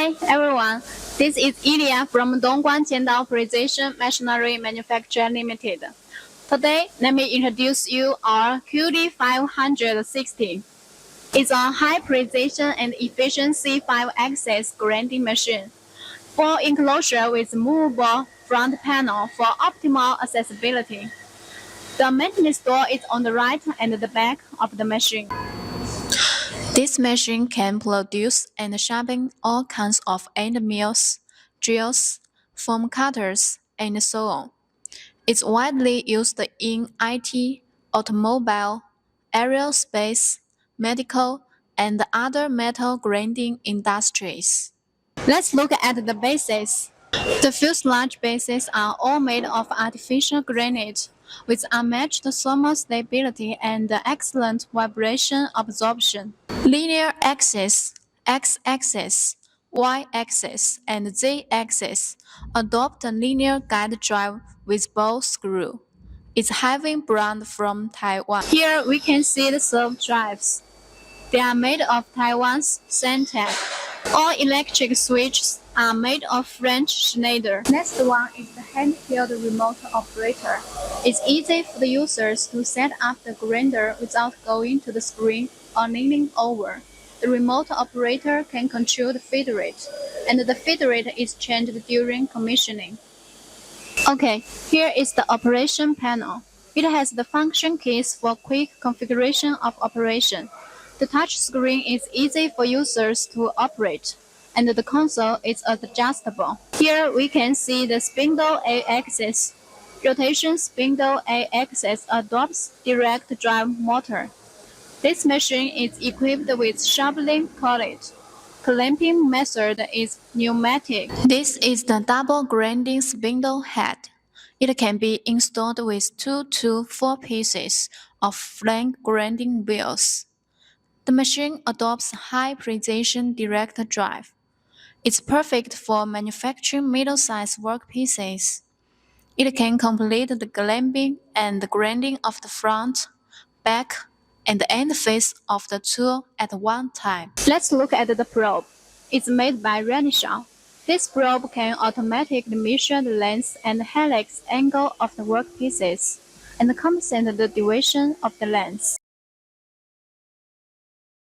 Hi everyone, this is Ilya from Dongguan Jiandao Precision Machinery Manufacturing Limited. Today, let me introduce you our QD560. It's a high precision and efficiency 5-axis grinding machine. Full enclosure with movable front panel for optimal accessibility. The maintenance door is on the right and the back of the machine. This machine can produce and sharpen all kinds of end mills, drills, foam cutters, and so on. It's widely used in IT, automobile, aerospace, medical, and other metal grinding industries. Let's look at the bases. The fuselage bases are all made of artificial granite, with unmatched thermal stability and excellent vibration absorption. Linear axis, x-axis, y-axis, and z-axis adopt a linear guide drive with ball screw. It's having brand from Taiwan. Here we can see the servo drives. They are made of Taiwan's SYNTEC. All electric switches are made of French Schneider. Next one is the hand-held remote operator. It's easy for the users to set up the grinder without going to the screen or leaning over. The remote operator can control the feed rate, and the feed rate is changed during commissioning. Okay, here is the operation panel. It has the function keys for quick configuration of operation. The touch screen is easy for users to operate, and the console is adjustable. Here we can see the spindle A-axis. Rotation spindle A-axis adopts direct drive motor. This machine is equipped with sharpening collet. Clamping method is pneumatic. This is the double grinding spindle head. It can be installed with 2 to 4 pieces of flank grinding wheels. The machine adopts high precision direct drive. It's perfect for manufacturing middle-sized workpieces. It can complete the clamping and the grinding of the front, back, and the end face of the tool at one time. Let's look at the probe. It's made by Renishaw. This probe can automatically measure the length and helix angle of the workpieces and compensate the duration of the length.